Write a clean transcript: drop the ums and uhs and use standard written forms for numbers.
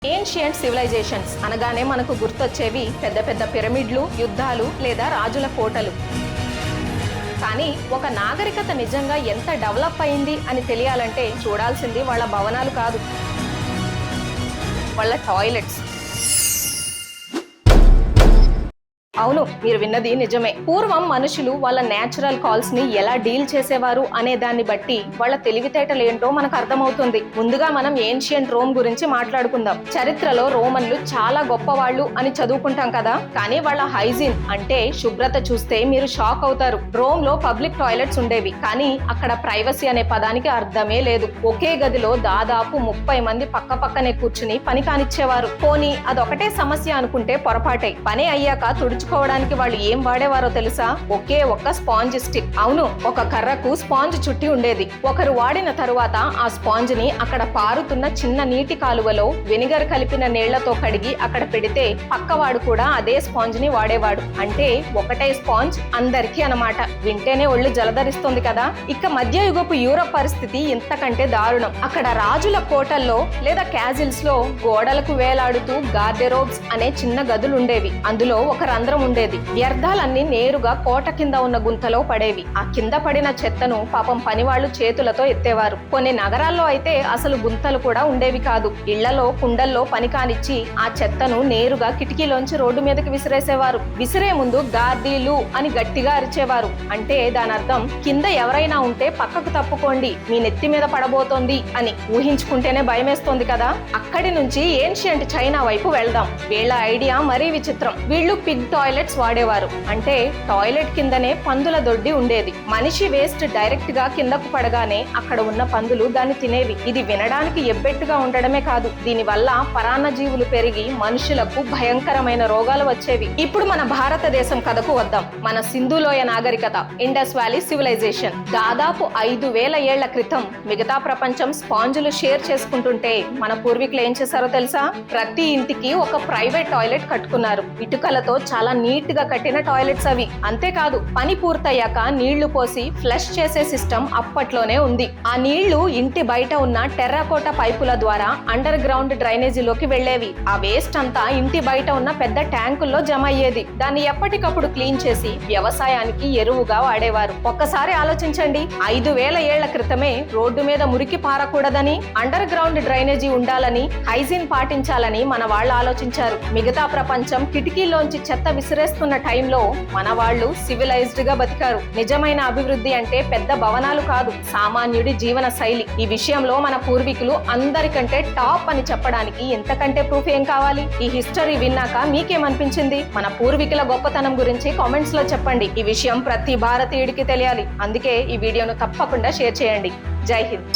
Ancient civilisations అనగానే మనకు గుర్తొచ్చేవి పెద్ద పెద్ద పిరమిడ్లు, యుద్ధాలు లేదా రాజుల కోటలు. కానీ ఒక నాగరికత నిజంగా ఎంత డెవలప్ అయింది అని తెలియాలంటే చూడాల్సింది వాళ్ళ భవనాలు కాదు, వాళ్ళ టాయిలెట్స్. అవును, మీరు విన్నది నిజమే. పూర్వం మనుషులు వాళ్ళ నేచురల్ కాల్స్ ని ఎలా డీల్ చేసేవారు అనే దాన్ని బట్టి వాళ్ళ తెలివితేటలు ఏంటో మనకు అర్థమవుతుంది. ముందుగా మనం ఏన్షియంట్ రోమ్ గురించి మాట్లాడుకుందాం. చరిత్రలో రోమన్లు చాలా గొప్పవాళ్ళు అని చదువుకుంటాం కదా, కానీ వాళ్ళ హైజీన్ అంటే శుభ్రత చూస్తే మీరు షాక్ అవుతారు. రోమ్ లో పబ్లిక్ టాయిలెట్స్ ఉండేవి, కానీ అక్కడ ప్రైవసీ అనే పదానికి అర్థమే లేదు. ఒకే గదిలో దాదాపు 30 మంది పక్క పక్కనే కూర్చుని పని కానిచ్చేవారు. పోనీ అదొకటే సమస్య అనుకుంటే పొరపాటే. పని అయ్యాక తుడుచుకోవడానికి వాళ్ళు ఏం వాడేవారో తెలుసా? ఒకే ఒక్క స్పాంజ్ స్టిక్. అవును, ఒక కర్రకు స్పాంజ్ చుట్టి ఉండేది. ఒకరు వాడిన తరువాత ఆ స్పాంజ్ ని అక్కడ పారుతున్న చిన్న నీటి కాలువలో వెనిగర్ కలిపిన నీళ్లతో కడిగి అక్కడ పెడితే పక్కవాడు కూడా అదే స్పాంజ్ ని వాడేవాడు. అంటే ఒకటే స్పాంజ్ అందరికీ అన్నమాట. వింటేనే ఒళ్ళు జలధరిస్తుంది కదా. ఇక మధ్యయుగపు యూరప్ పరిస్థితి ఇంతకంటే దారుణం. అక్కడ రాజుల కోటల్లో లేదా క్యాజిల్స్ లో గోడలకు వేలాడుతూ గార్డెరోబ్స్ అనే చిన్న గదులు ఉండేవి. అందులో ఒక రంధ్రం ఉండేది. వ్యర్థాలన్నీ నేరుగా కోట కింద ఉన్న గుంతలో పడేవి. ఆ కింద పడిన చెత్తను పాపం పనివాళ్లు చేతులతో ఎత్తేవారు. కొన్ని నగరాల్లో అయితే అసలు గుంతలు కూడా ఉండేవి కాదు. ఇళ్లలో కుండల్లో పని కానిచ్చి ఆ చెత్తను నేరుగా కిటికీలోంచి రోడ్డు మీదకి విసిరేసేవారు. విసిరే ముందు గార్డీలు అని గట్టిగా అరిచేవారు. అంటే దాని అర్థం కింద ఎవరైనా ఉంటే పక్కకు తప్పుకోండి, మీ నెత్తి మీద పడబోతోంది అని. ఊహించుకుంటేనే భయమేస్తోంది కదా. అక్కడి నుంచి ఏన్షియంట్ చైనా వైపు వెళ్దాం. వీళ్ళ ఐడియా మరీ విచిత్రం. వీళ్ళు పిగ్ టాయిలెట్స్ వాడేవారు. అంటే టాయిలెట్ కిందనే పందుల దొడ్డి ఉండేది. మనిషి వేస్ట్ డైరెక్ట్ గా కిందకు పడగానే అక్కడ ఉన్న పందులు దాన్ని తినేవి. ఇది వినడానికి ఎబ్బెట్టుగా ఉండడమే కాదు, దీని వల్ల పరాన్న జీవులు పెరిగి మనుషులకు భయంకరమైన రోగాలు వచ్చేవి. ఇప్పుడు మన భారతదేశం కథకు వద్దాం. మన సింధులోయ నాగరికత, ఇండస్ వ్యాలీ సివిలైజేషన్. దాదాపు 5000 ఏళ్ల క్రితం మిగతా ప్రపంచం స్పాంజులు షేర్ చేసుకుంటుంటే మన పూర్వీకులు ఏం చేశారో తెలుసా? ప్రతి ఇంటికి ఒక ప్రైవేట్ టాయిలెట్ కట్టుకున్నారు. ఇటుకలతో చాలా నీట్ గా కట్టిన టాయిలెట్స్ అవి. అంతేకాదు, పని పూర్తయ్యాక నీళ్లు పోసి ఫ్లష్ చేసే సిస్టమ్ అప్పట్లోనే ఉంది. ఆ నీళ్లు ఇంటి బయట ఉన్న టెర్రకోట పైపుల ద్వారా అండర్ గ్రౌండ్ డ్రైనేజీలోకి వెళ్లేవి. ఆ వేస్ట్ అంతా ఇంటి బయట ఉన్న పెద్ద ట్యాంకుల్లో జమ అయ్యేది. దాన్ని ఎప్పటికప్పుడు క్లీన్ చేసి వ్యవసాయానికి ఎరువుగా వాడేవారు. ఒక్కసారి ఆలోచించండి, 5000 ఏళ్ల క్రితమే రోడ్డు మీద మురికి పారకూడదని, అండర్ గ్రౌండ్ డ్రైనేజీ ఉండాలని, హైజీన్ పాటించాలని మన వాళ్ళు ఆలోచించారు. మిగతా ప్రపంచం కిటికీలోంచి చెత్త విసిరేస్తున్న టైంలో మన వాళ్ళు సివిలైజ్డ్ గా బతికారు. నిజమైన అభివృద్ధి అంటే పెద్ద భవనాలు కాదు, సామాన్యుడి జీవన శైలి. ఈ విషయంలో మన పూర్వీకులు అందరికంటే టాప్ అని చెప్పడానికి ఎంతకంటే ప్రూఫ్ ఏం కావాలి? ఈ హిస్టరీ విన్నాక మీకేమనిపించింది? మన పూర్వీకుల గొప్పతనం గురించి కామెంట్స్ లో చెప్పండి. ఈ విషయం ప్రతి భారతీయుడికి తెలియాలి. అందుకే ఈ వీడియోను తప్పకుండా షేర్ చేయండి. జై హింద్.